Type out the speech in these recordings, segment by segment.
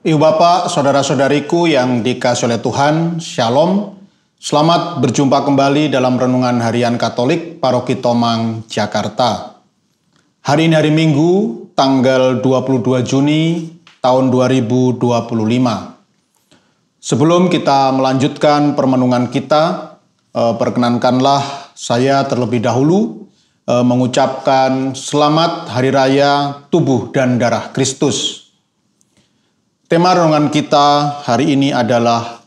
Ibu Bapak, saudara-saudariku yang dikasihi oleh Tuhan, Shalom. Selamat berjumpa kembali dalam Renungan Harian Katolik Paroki Tomang, Jakarta. Hari ini hari Minggu, tanggal 22 Juni tahun 2025. Sebelum kita melanjutkan permenungan kita, perkenankanlah saya terlebih dahulu mengucapkan selamat Hari Raya Tubuh dan Darah Kristus. Tema renungan kita hari ini adalah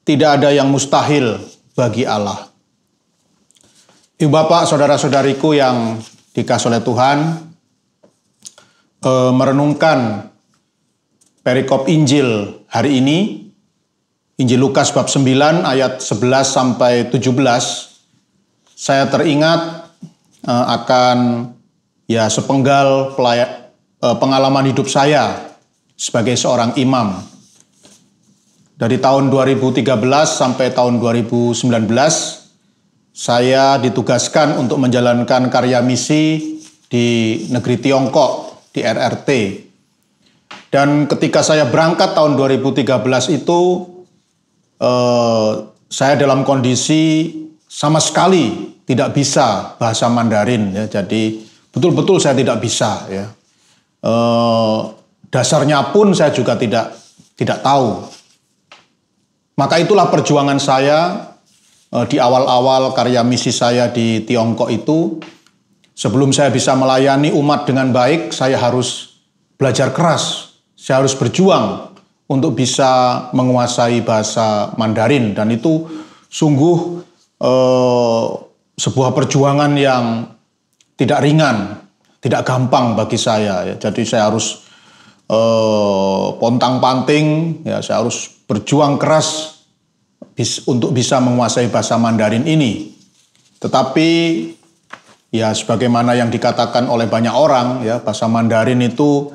tidak ada yang mustahil bagi Allah. Ibu Bapak, saudara-saudariku yang dikasihi oleh Tuhan, merenungkan perikop Injil hari ini, Injil Lukas bab 9 ayat 11 sampai 17, saya teringat akan sepenggal pengalaman hidup saya sebagai seorang imam. Dari tahun 2013 sampai tahun 2019, saya ditugaskan untuk menjalankan karya misi di negeri Tiongkok, di RRT. Dan ketika saya berangkat tahun 2013 itu, saya dalam kondisi sama sekali tidak bisa bahasa Mandarin. Ya. Jadi betul-betul saya tidak bisa. Ya. Dasarnya pun saya juga tidak tahu. Maka itulah perjuangan saya di awal-awal karya misi saya di Tiongkok itu. Sebelum saya bisa melayani umat dengan baik, saya harus belajar keras. Saya harus berjuang untuk bisa menguasai bahasa Mandarin. Dan itu sungguh sebuah perjuangan yang tidak ringan, tidak gampang bagi saya. Ya. Jadi saya harus pontang-panting, ya, saya harus berjuang keras untuk bisa menguasai bahasa Mandarin ini. Tetapi ya sebagaimana yang dikatakan oleh banyak orang, ya, bahasa Mandarin itu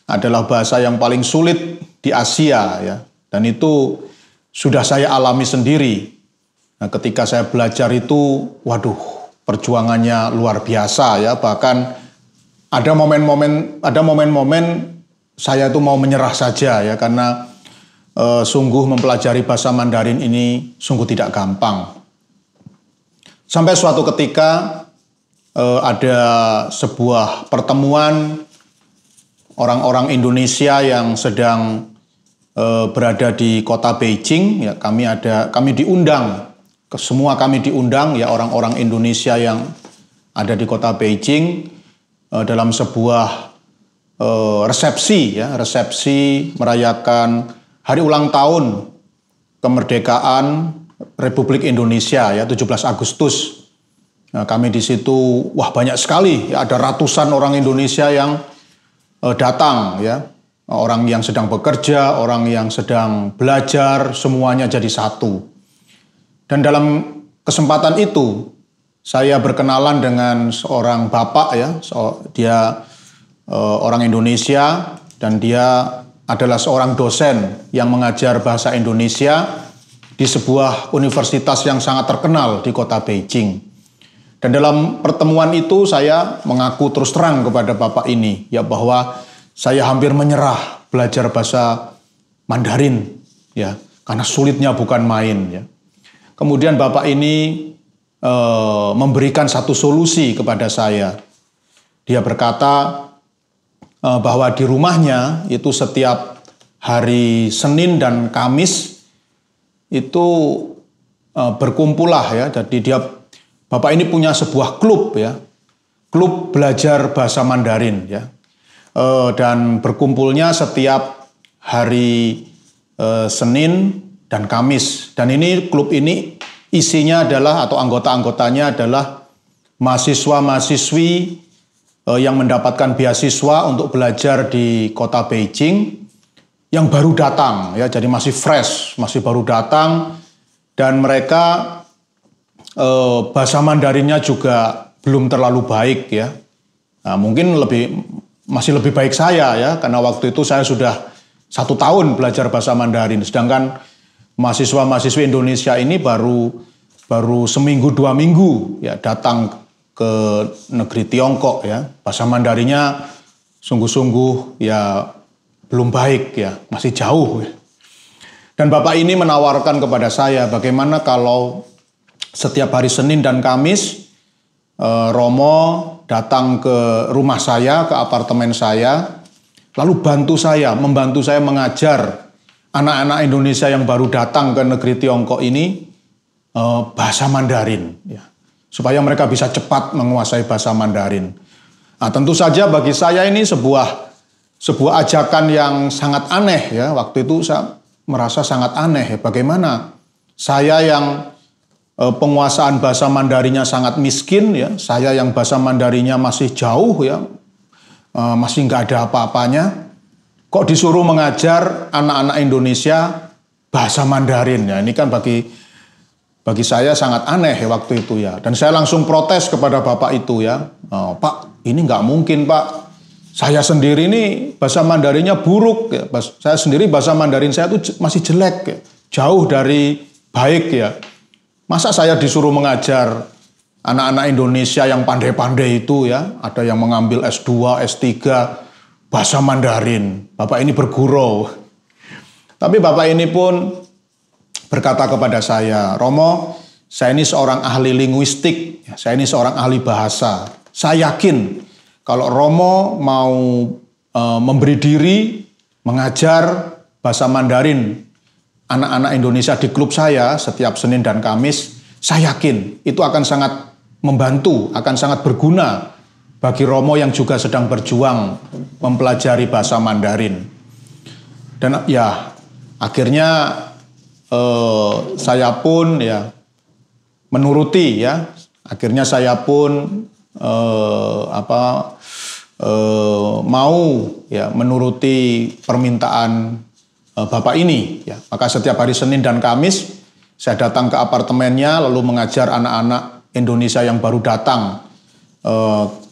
adalah bahasa yang paling sulit di Asia, ya. Dan itu sudah saya alami sendiri. Nah, ketika saya belajar itu, waduh, perjuangannya luar biasa, ya. Bahkan ada momen-momen saya itu mau menyerah saja, ya, karena sungguh mempelajari bahasa Mandarin ini sungguh tidak gampang. Sampai suatu ketika ada sebuah pertemuan orang-orang Indonesia yang sedang berada di kota Beijing. Ya, kami diundang, semua kami diundang, ya, orang-orang Indonesia yang ada di kota Beijing dalam sebuah resepsi merayakan hari ulang tahun kemerdekaan Republik Indonesia, ya, 17 Agustus. Nah, kami di situ, wah, banyak sekali, ya, ada ratusan orang Indonesia yang datang, ya. Orang yang sedang bekerja, orang yang sedang belajar, semuanya jadi satu. Dan dalam kesempatan itu saya berkenalan dengan seorang bapak, ya, dia orang Indonesia, dan dia adalah seorang dosen yang mengajar bahasa Indonesia di sebuah universitas yang sangat terkenal di kota Beijing. Dan dalam pertemuan itu saya mengaku terus terang kepada bapak ini, ya, bahwa saya hampir menyerah belajar bahasa Mandarin, ya, karena sulitnya bukan main, ya. Kemudian bapak ini memberikan satu solusi kepada saya. Dia berkata bahwa di rumahnya itu setiap hari Senin dan Kamis itu berkumpullah, ya. Jadi bapak ini punya sebuah klub, ya, klub belajar bahasa Mandarin, ya, dan berkumpulnya setiap hari Senin dan Kamis. Dan klub ini isinya adalah, atau anggota-anggotanya adalah mahasiswa-mahasiswi yang mendapatkan beasiswa untuk belajar di kota Beijing yang baru datang, ya, jadi masih fresh, masih baru datang, dan mereka bahasa Mandarinnya juga belum terlalu baik, ya. Nah, mungkin masih lebih baik saya, ya, karena waktu itu saya sudah 1 tahun belajar bahasa Mandarin, sedangkan mahasiswa-mahasiswi Indonesia ini baru seminggu 2 minggu, ya, datang ke negeri Tiongkok, ya. Bahasa Mandarinnya sungguh-sungguh, ya, belum baik ya, masih jauh. Dan Bapak ini menawarkan kepada saya bagaimana kalau setiap hari Senin dan Kamis Romo datang ke rumah saya, ke apartemen saya, lalu membantu saya mengajar anak-anak Indonesia yang baru datang ke negeri Tiongkok ini bahasa Mandarin, ya, supaya mereka bisa cepat menguasai bahasa Mandarin. Nah, tentu saja bagi saya ini sebuah ajakan yang sangat aneh ya. Waktu itu saya merasa sangat aneh ya, bagaimana saya yang penguasaan bahasa Mandarinnya sangat miskin ya, saya yang bahasa Mandarinnya masih jauh ya, masih nggak ada apa-apanya, kok disuruh mengajar anak-anak Indonesia bahasa Mandarin ya. Ini kan bagi saya sangat aneh ya waktu itu ya. Dan saya langsung protes kepada Bapak itu ya, Pak, ini nggak mungkin Pak. Saya sendiri ini bahasa Mandarinnya buruk ya. Saya sendiri bahasa Mandarin saya itu masih jelek ya. Jauh dari baik ya. Masa saya disuruh mengajar anak-anak Indonesia yang pandai-pandai itu ya. Ada yang mengambil S2, S3 bahasa Mandarin. Bapak ini bergurau. Tapi Bapak ini pun berkata kepada saya, Romo, saya ini seorang ahli linguistik, saya ini seorang ahli bahasa. Saya yakin kalau Romo mau memberi diri, mengajar bahasa Mandarin anak-anak Indonesia di klub saya setiap Senin dan Kamis, saya yakin itu akan sangat membantu, akan sangat berguna bagi Romo yang juga sedang berjuang mempelajari bahasa Mandarin. Dan ya, akhirnya saya pun ya menuruti ya. Akhirnya saya pun mau ya menuruti permintaan Bapak ini ya. Maka setiap hari Senin dan Kamis saya datang ke apartemennya lalu mengajar anak-anak Indonesia yang baru datang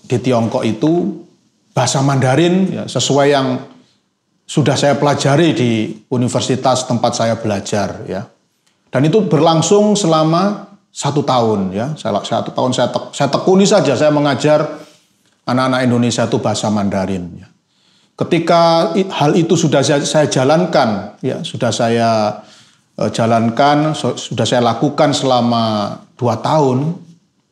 di Tiongkok itu bahasa Mandarin ya, sesuai yang sudah saya pelajari di universitas tempat saya belajar ya. Dan itu berlangsung selama 1 tahun ya. 1 tahun saya tekuni saja, saya mengajar anak-anak Indonesia itu bahasa Mandarin ya. Ketika hal itu sudah saya jalankan ya, sudah saya sudah saya lakukan selama 2 tahun,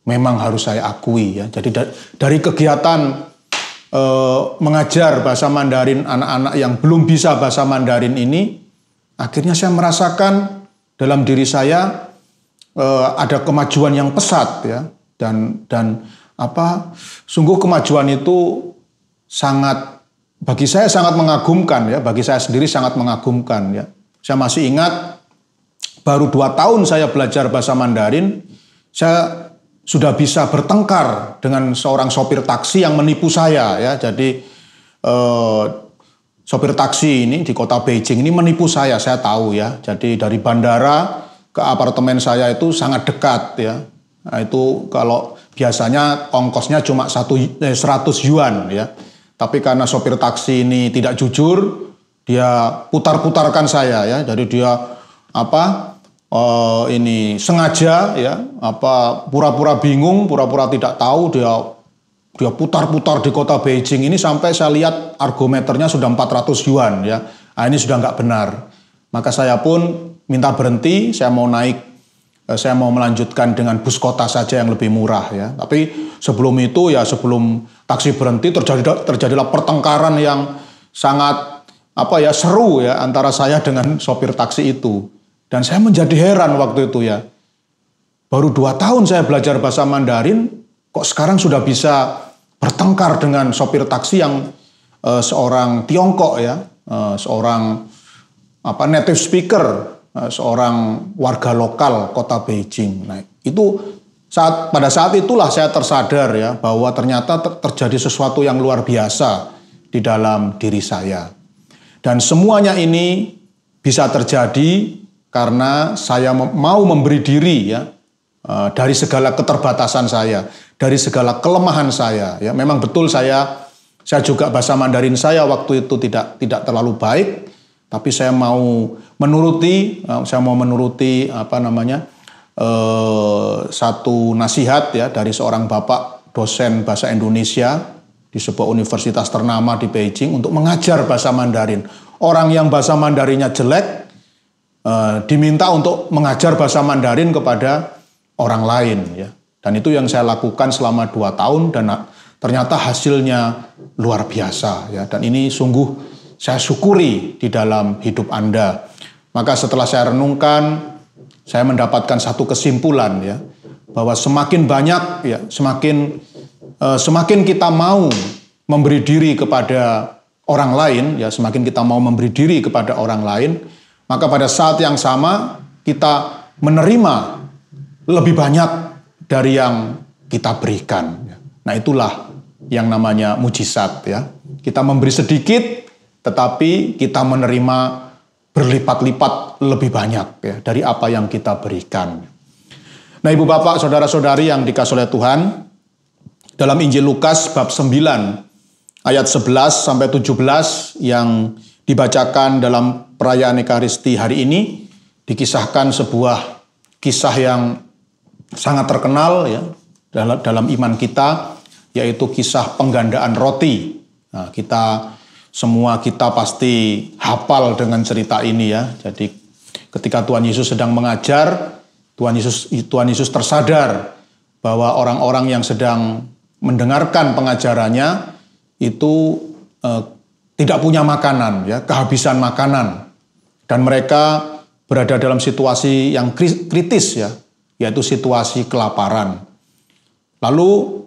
memang harus saya akui ya. Jadi dari kegiatan mengajar bahasa Mandarin anak-anak yang belum bisa bahasa Mandarin ini, akhirnya saya merasakan dalam diri saya ada kemajuan yang pesat ya, dan sungguh kemajuan itu bagi saya sangat mengagumkan ya, bagi saya sendiri sangat mengagumkan ya. Saya masih ingat baru 2 tahun saya belajar bahasa Mandarin, saya sudah bisa bertengkar dengan seorang sopir taksi yang menipu saya ya. Jadi sopir taksi ini di kota Beijing ini menipu saya tahu ya. Jadi dari bandara ke apartemen saya itu sangat dekat ya. Nah, itu kalau biasanya ongkosnya cuma 100 yuan ya. Tapi karena sopir taksi ini tidak jujur, dia putar-putarkan saya ya. Jadi dia ini sengaja ya, pura-pura bingung, pura-pura tidak tahu, dia putar-putar di kota Beijing ini sampai saya lihat argometernya sudah 400 yuan ya. Nah, ini sudah nggak benar. Maka saya pun minta berhenti, saya mau melanjutkan dengan bus kota saja yang lebih murah ya. Tapi sebelum itu ya, sebelum taksi berhenti terjadilah pertengkaran yang sangat seru ya antara saya dengan sopir taksi itu. Dan saya menjadi heran waktu itu ya. Baru 2 tahun saya belajar bahasa Mandarin, kok sekarang sudah bisa bertengkar dengan sopir taksi yang seorang Tiongkok ya, seorang native speaker, seorang warga lokal kota Beijing. Nah, itu pada saat itulah saya tersadar ya bahwa ternyata terjadi sesuatu yang luar biasa di dalam diri saya. Dan semuanya ini bisa terjadi karena saya mau memberi diri ya, dari segala keterbatasan saya, dari segala kelemahan saya ya. Memang betul saya juga bahasa Mandarin saya waktu itu tidak terlalu baik, tapi saya mau menuruti satu nasihat ya dari seorang bapak dosen bahasa Indonesia di sebuah universitas ternama di Beijing untuk mengajar bahasa Mandarin. Orang yang bahasa Mandarinnya jelek diminta untuk mengajar bahasa Mandarin kepada orang lain, ya. Dan itu yang saya lakukan selama 2 tahun dan ternyata hasilnya luar biasa, ya. Dan ini sungguh saya syukuri di dalam hidup Anda. Maka setelah saya renungkan, saya mendapatkan satu kesimpulan, ya, bahwa semakin banyak, ya, semakin kita mau memberi diri kepada orang lain, ya, semakin kita mau memberi diri kepada orang lain, maka pada saat yang sama kita menerima lebih banyak dari yang kita berikan. Nah, itulah yang namanya mujizat, ya. Kita memberi sedikit, tetapi kita menerima berlipat-lipat lebih banyak, ya, dari apa yang kita berikan. Nah, Ibu Bapak, Saudara-saudari yang dikasihi oleh Tuhan, dalam Injil Lukas bab 9 ayat 11 sampai 17 yang dibacakan dalam perayaan Ekaristi hari ini, dikisahkan sebuah kisah yang sangat terkenal, ya, dalam iman kita, yaitu kisah penggandaan roti. Nah, semua kita pasti hafal dengan cerita ini, ya. Jadi ketika Tuhan Yesus sedang mengajar, Tuhan Yesus tersadar bahwa orang-orang yang sedang mendengarkan pengajarannya itu tidak punya makanan, ya, kehabisan makanan, dan mereka berada dalam situasi yang kritis, ya, yaitu situasi kelaparan. Lalu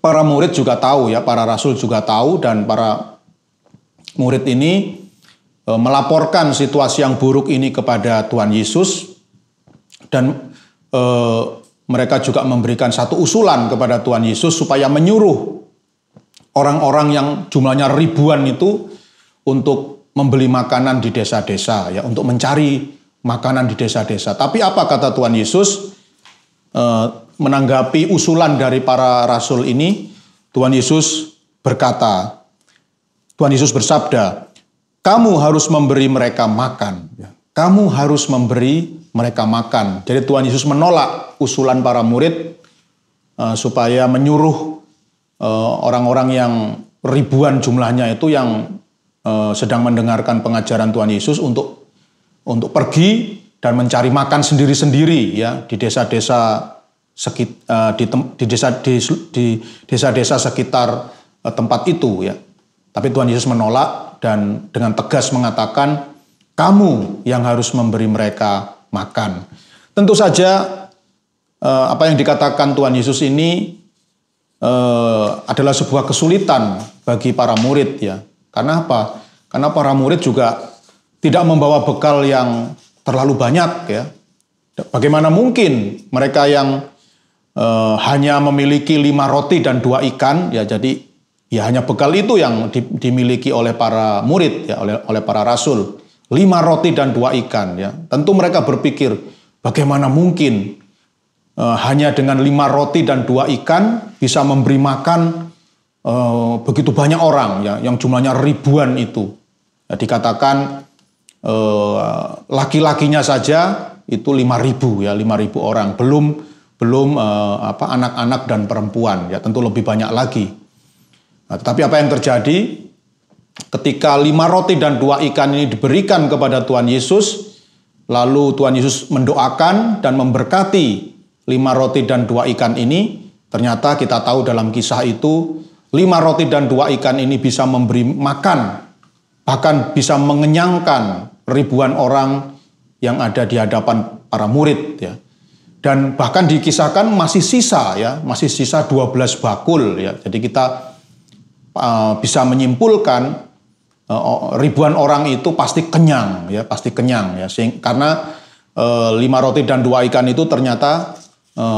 para murid juga tahu, ya, para rasul juga tahu, dan para murid ini melaporkan situasi yang buruk ini kepada Tuhan Yesus, dan mereka juga memberikan satu usulan kepada Tuhan Yesus supaya menyuruh orang-orang yang jumlahnya ribuan itu untuk membeli makanan di desa-desa, ya, untuk mencari makanan di desa-desa. Tapi apa kata Tuhan Yesus? Menanggapi usulan dari para rasul ini, Tuhan Yesus berkata, Tuhan Yesus bersabda, kamu harus memberi mereka makan. Kamu harus memberi mereka makan. Jadi Tuhan Yesus menolak usulan para murid supaya menyuruh orang-orang yang ribuan jumlahnya itu yang sedang mendengarkan pengajaran Tuhan Yesus untuk pergi dan mencari makan sendiri-sendiri, ya, di desa-desa desa-desa sekitar tempat itu, ya. Tapi Tuhan Yesus menolak dan dengan tegas mengatakan, kamu yang harus memberi mereka makan. Tentu saja apa yang dikatakan Tuhan Yesus ini adalah sebuah kesulitan bagi para murid, ya. Karena apa? Karena para murid juga tidak membawa bekal yang terlalu banyak, ya. Bagaimana mungkin mereka yang hanya memiliki 5 roti dan 2 ikan, ya, jadi ya hanya bekal itu yang dimiliki oleh para murid, ya, oleh para rasul. 5 roti dan 2 ikan, ya. Tentu mereka berpikir, bagaimana mungkin hanya dengan 5 roti dan 2 ikan bisa memberi makan begitu banyak orang, ya, yang jumlahnya ribuan itu. Ya, dikatakan laki-lakinya saja itu 5.000, ya, 5.000 orang, belum anak-anak dan perempuan, ya, tentu lebih banyak lagi. Nah, tetapi apa yang terjadi ketika 5 roti dan 2 ikan ini diberikan kepada Tuhan Yesus, lalu Tuhan Yesus mendoakan dan memberkati 5 roti dan 2 ikan ini, ternyata kita tahu dalam kisah itu 5 roti dan 2 ikan ini bisa memberi makan, bahkan bisa mengenyangkan ribuan orang yang ada di hadapan para murid, ya. Dan bahkan dikisahkan masih sisa, ya, masih sisa 12 bakul, ya. Jadi kita bisa menyimpulkan ribuan orang itu pasti kenyang, ya, pasti kenyang, ya. Karena 5 roti dan 2 ikan itu ternyata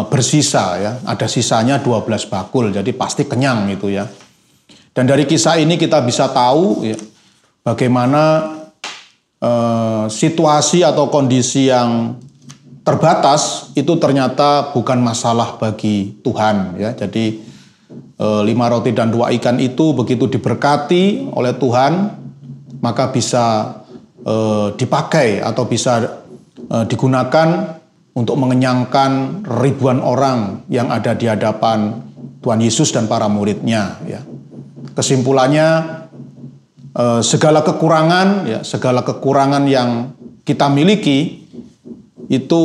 bersisa, ya, ada sisanya 12 bakul, jadi pasti kenyang itu, ya. Dan dari kisah ini kita bisa tahu, ya, bagaimana situasi atau kondisi yang terbatas itu ternyata bukan masalah bagi Tuhan, ya. Jadi 5 roti dan 2 ikan itu begitu diberkati oleh Tuhan, maka bisa dipakai atau bisa digunakan untuk mengenyangkan ribuan orang yang ada di hadapan Tuhan Yesus dan para muridnya, ya. Kesimpulannya, segala kekurangan yang kita miliki itu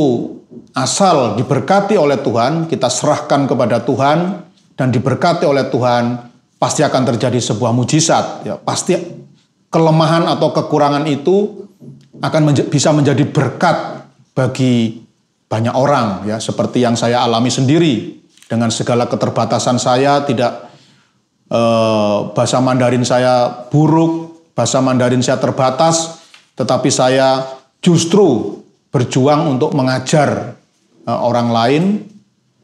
asal diberkati oleh Tuhan, kita serahkan kepada Tuhan dan diberkati oleh Tuhan, pasti akan terjadi sebuah mujizat. Ya, pasti kelemahan atau kekurangan itu akan bisa menjadi berkat bagi banyak orang, ya, seperti yang saya alami sendiri. Dengan segala keterbatasan saya, bahasa Mandarin saya buruk, bahasa Mandarin saya terbatas, tetapi saya justru berjuang untuk mengajar orang lain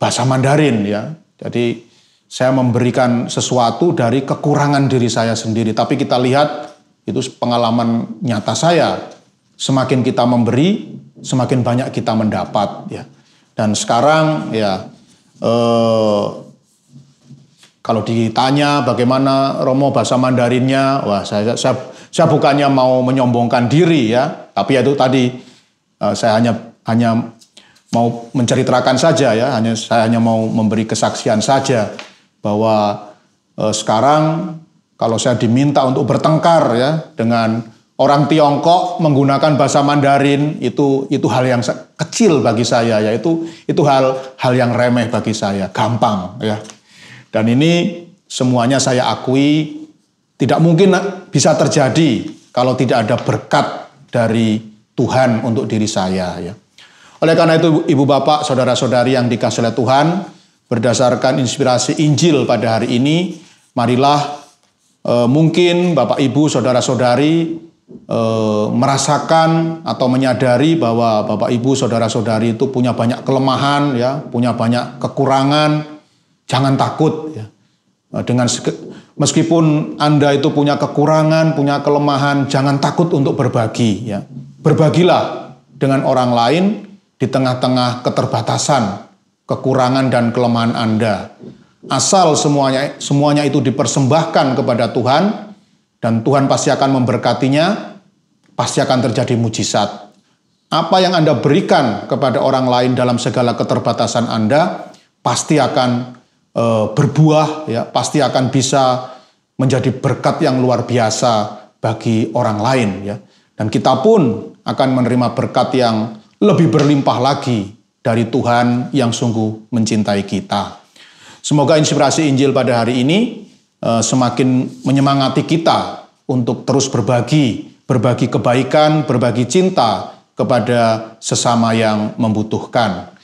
bahasa Mandarin, ya. Jadi saya memberikan sesuatu dari kekurangan diri saya sendiri. Tapi kita lihat itu pengalaman nyata saya. Semakin kita memberi, semakin banyak kita mendapat, ya. Dan sekarang ya kalau ditanya bagaimana Romo bahasa Mandarinnya, wah saya bukannya mau menyombongkan diri, ya, tapi itu tadi saya hanya mau menceritakan saja, ya, saya hanya mau memberi kesaksian saja bahwa sekarang kalau saya diminta untuk bertengkar, ya, dengan orang Tiongkok menggunakan bahasa Mandarin, itu hal yang kecil bagi saya, ya, itu hal yang remeh bagi saya, gampang, ya. Dan ini semuanya saya akui tidak mungkin bisa terjadi kalau tidak ada berkat dari Tuhan untuk diri saya, ya. Oleh karena itu, Ibu Bapak, Saudara-saudari yang dikasihi oleh Tuhan, berdasarkan inspirasi Injil pada hari ini, marilah mungkin Bapak Ibu, Saudara-saudari merasakan atau menyadari bahwa Bapak Ibu, Saudara-saudari itu punya banyak kelemahan, ya, punya banyak kekurangan. Jangan takut, ya. Meskipun Anda itu punya kekurangan, punya kelemahan, jangan takut untuk berbagi, ya. Berbagilah dengan orang lain di tengah-tengah keterbatasan, kekurangan dan kelemahan Anda. Asal semuanya itu dipersembahkan kepada Tuhan, dan Tuhan pasti akan memberkatinya, pasti akan terjadi mujizat. Apa yang Anda berikan kepada orang lain dalam segala keterbatasan Anda, pasti akan berbuah, ya, pasti akan bisa menjadi berkat yang luar biasa bagi orang lain, ya. Dan kita pun akan menerima berkat yang lebih berlimpah lagi dari Tuhan yang sungguh mencintai kita. Semoga inspirasi Injil pada hari ini semakin menyemangati kita untuk terus berbagi kebaikan, berbagi cinta kepada sesama yang membutuhkan.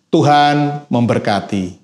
Tuhan memberkati.